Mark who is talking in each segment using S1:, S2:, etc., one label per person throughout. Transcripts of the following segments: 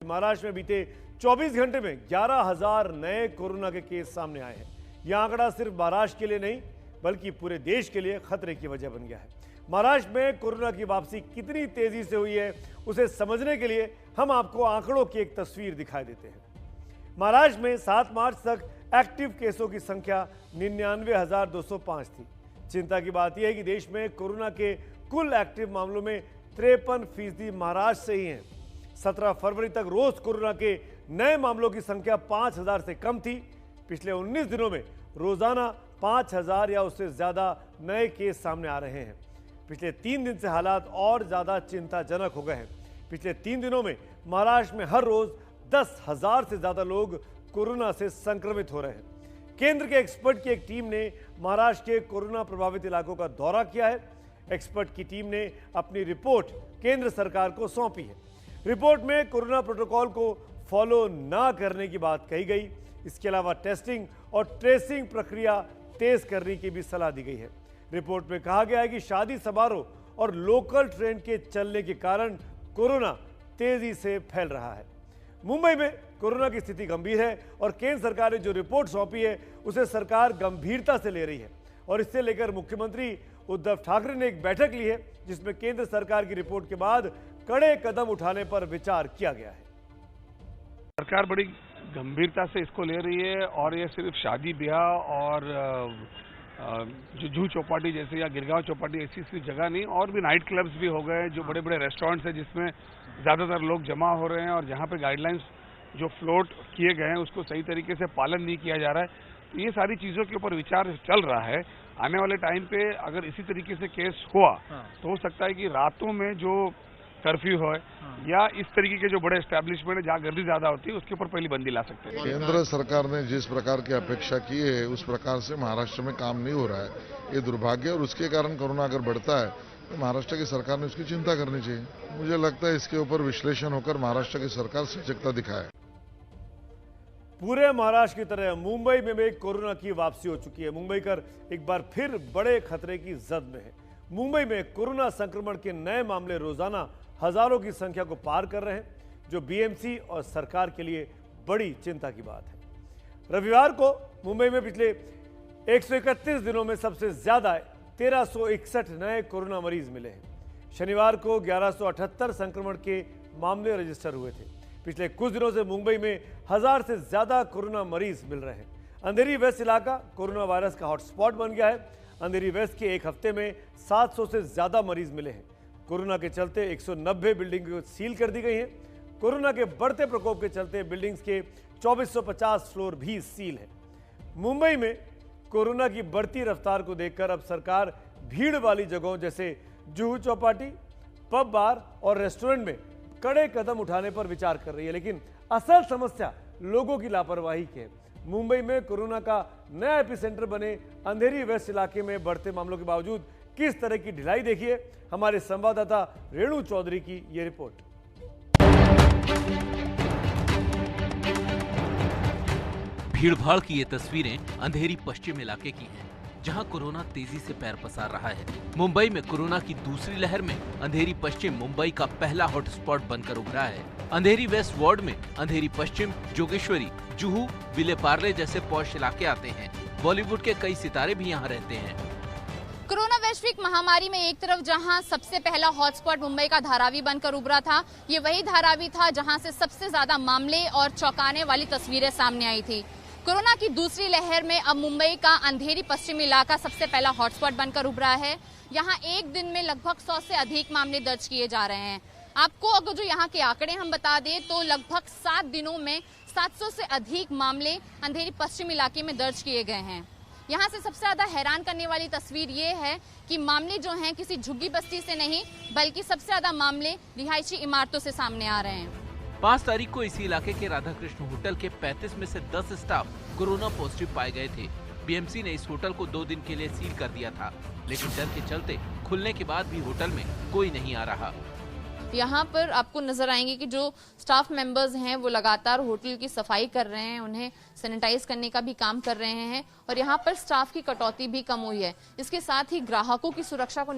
S1: महाराष्ट्र में बीते 24 घंटे में 11,000 नए कोरोना के केस सामने आए हैं। यह आंकड़ा सिर्फ महाराष्ट्र के लिए नहीं बल्कि पूरे देश के लिए खतरे की वजह बन गया है। महाराष्ट्र में कोरोना की वापसी कितनी तेजी से हुई है उसे समझने के लिए हम आपको आंकड़ों की एक तस्वीर दिखाई देते हैं। महाराष्ट्र में 7 मार्च तक एक्टिव केसों की संख्या 99,205 थी। चिंता की बात यह है कि देश में कोरोना के कुल एक्टिव मामलों में 53% महाराष्ट्र से ही हैं। 17 फरवरी तक रोज कोरोना के नए मामलों की संख्या 5,000 से कम थी। पिछले 19 दिनों में रोजाना 5,000 या उससे ज्यादा नए केस सामने आ रहे हैं। पिछले 3 दिन से हालात और ज्यादा चिंताजनक हो गए हैं। पिछले 3 दिनों में महाराष्ट्र में हर रोज 10,000 से ज्यादा लोग कोरोना से संक्रमित हो रहे हैं। केंद्र के एक्सपर्ट की एक टीम ने महाराष्ट्र के कोरोना प्रभावित इलाकों का दौरा किया है। एक्सपर्ट की टीम ने अपनी रिपोर्ट केंद्र सरकार को सौंपी है। रिपोर्ट में कोरोना प्रोटोकॉल को फॉलो ना करने की बात कही गई। इसके अलावा टेस्टिंग और ट्रेसिंग प्रक्रिया तेज करने की भी सलाह दी गई है। रिपोर्ट में कहा गया है कि शादी समारोह और लोकल ट्रेन के चलने के कारण कोरोना तेजी से फैल रहा है। मुंबई में कोरोना की स्थिति गंभीर है और केंद्र सरकार ने जो रिपोर्ट सौंपी है उसे सरकार गंभीरता से ले रही है और इससे लेकर मुख्यमंत्री उद्धव ठाकरे ने एक बैठक ली है जिसमें केंद्र सरकार की रिपोर्ट के बाद कड़े कदम उठाने पर विचार किया गया है।
S2: सरकार बड़ी गंभीरता से इसको ले रही है और ये सिर्फ शादी ब्याह और जो जूहू चौपाटी जैसे या गिरगांव चौपाटी ऐसी सिर्फ जगह नहीं, और भी नाइट क्लब्स भी हो गए, जो बड़े बड़े रेस्टोरेंट्स हैं जिसमें ज़्यादातर लोग जमा हो रहे हैं और जहाँ पे गाइडलाइंस जो फ्लोट किए गए हैं उसको सही तरीके से पालन नहीं किया जा रहा है। तो ये सारी चीज़ों के ऊपर विचार चल रहा है। आने वाले टाइम पे अगर इसी तरीके से केस हुआ तो हो सकता है कि रातों में जो कर्फ्यू हो या इस तरीके के जो बड़े एस्टैब्लिशमेंट है जहाँ गर्दी ज्यादा होती है उसके ऊपर पहली बंदी ला सकते हैं।
S3: केंद्र सरकार ने जिस प्रकार की अपेक्षा की है उस प्रकार से महाराष्ट्र में काम नहीं हो रहा है। ये दुर्भाग्य और उसके कारण कोरोना अगर बढ़ता है तो महाराष्ट्र की सरकार ने उसकी चिंता करनी चाहिए। मुझे लगता है इसके ऊपर विश्लेषण होकर महाराष्ट्र की सरकार सजगता दिखाए।
S1: पूरे महाराष्ट्र की तरह मुंबई में भी कोरोना की वापसी हो चुकी है। मुंबईकर एक बार फिर बड़े खतरे की जद में है। मुंबई में कोरोना संक्रमण के नए मामले रोजाना हजारों की संख्या को पार कर रहे हैं, जो बीएमसी और सरकार के लिए बड़ी चिंता की बात है। रविवार को मुंबई में पिछले 131 दिनों में सबसे ज्यादा 1361 नए कोरोना मरीज मिले हैं। शनिवार को 1178 संक्रमण के मामले रजिस्टर हुए थे। पिछले कुछ दिनों से मुंबई में 1000 से ज्यादा कोरोना मरीज मिल रहे हैं। अंधेरी वेस्ट इलाका कोरोना वायरस का हॉटस्पॉट बन गया है। अंधेरी वेस्ट के एक हफ्ते में 700 से ज्यादा मरीज मिले हैं। कोरोना के चलते 190 बिल्डिंग सील कर दी गई हैं। कोरोना के बढ़ते प्रकोप के चलते बिल्डिंग्स के 2450 फ्लोर भी सील है। मुंबई में कोरोना की बढ़ती रफ्तार को देखकर अब सरकार भीड़ वाली जगहों जैसे जुहू चौपाटी, पब, बार और रेस्टोरेंट में कड़े कदम उठाने पर विचार कर रही है। लेकिन असल समस्या लोगों की लापरवाही की है। मुंबई में कोरोना का नया एपिसेंटर बने अंधेरी वेस्ट इलाके में बढ़ते मामलों के बावजूद किस तरह की ढिलाई, देखिए हमारे संवाददाता रेणु चौधरी की यह रिपोर्ट।
S4: भीड़भाड़ की ये तस्वीरें अंधेरी पश्चिम इलाके की हैं, जहां कोरोना तेजी से पैर पसार रहा है। मुंबई में कोरोना की दूसरी लहर में अंधेरी पश्चिम मुंबई का पहला हॉटस्पॉट बनकर उभरा है। अंधेरी वेस्ट वार्ड में अंधेरी पश्चिम, जोगेश्वरी, जुहू, विले पार्ले जैसे पॉश इलाके आते हैं। बॉलीवुड के कई सितारे भी यहाँ रहते हैं।
S5: कोरोना वैश्विक महामारी में एक तरफ जहां सबसे पहला हॉटस्पॉट मुंबई का धारावी बनकर उभरा था, ये वही धारावी था जहां से सबसे ज्यादा मामले और चौंकाने वाली तस्वीरें सामने आई थी। कोरोना की दूसरी लहर में अब मुंबई का अंधेरी पश्चिम इलाका सबसे पहला हॉटस्पॉट बनकर उभरा है। यहाँ एक दिन में लगभग 100 से अधिक मामले दर्ज किए जा रहे हैं। आपको अगर जो यहाँ के आंकड़े हम बता दें तो लगभग 7 दिनों में 700 से अधिक मामले अंधेरी पश्चिम इलाके में दर्ज किए गए हैं। यहाँ से सबसे ज्यादा हैरान करने वाली तस्वीर ये है कि मामले जो हैं किसी झुग्गी बस्ती से नहीं बल्कि सबसे ज्यादा मामले रिहायशी इमारतों से सामने आ रहे हैं।
S4: 5 तारीख को इसी इलाके के राधाकृष्ण होटल के 35 में से 10 स्टाफ कोरोना पॉजिटिव पाए गए थे। बीएमसी ने इस होटल को 2 दिन के लिए सील कर दिया था, लेकिन डर के चलते खुलने के बाद भी होटल में कोई नहीं आ रहा।
S5: यहाँ पर आपको नजर आएंगे कि जो स्टाफ मेंबर्स हैं वो लगातार होटल की सफाई कर रहे हैं, उन्हें सैनिटाइज करने का भी काम कर रहे हैं और यहाँ पर स्टाफ की कटौती भी कम हुई है। इसके साथ ही ग्राहकों की सुरक्षा को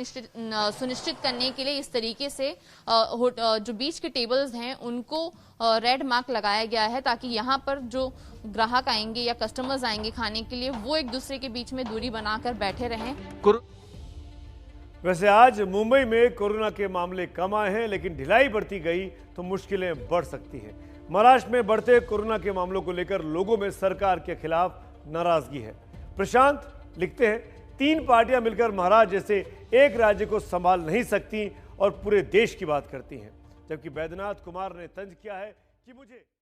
S5: सुनिश्चित करने के लिए इस तरीके से जो बीच के टेबल्स हैं उनको रेड मार्क लगाया गया है, ताकि यहाँ पर जो ग्राहक आएंगे या कस्टमर्स आएंगे खाने के लिए वो एक दूसरे के बीच में दूरी बनाकर बैठे रहें।
S1: वैसे आज मुंबई में कोरोना के मामले कम आए हैं, लेकिन ढिलाई बढ़ती गई तो मुश्किलें बढ़ सकती हैं। महाराष्ट्र में बढ़ते कोरोना के मामलों को लेकर लोगों में सरकार के खिलाफ नाराजगी है। प्रशांत लिखते हैं, 3 पार्टियां मिलकर महाराष्ट्र जैसे एक राज्य को संभाल नहीं सकती और पूरे देश की बात करती हैं। जबकि बैद्यनाथ कुमार ने तंज किया है कि मुझे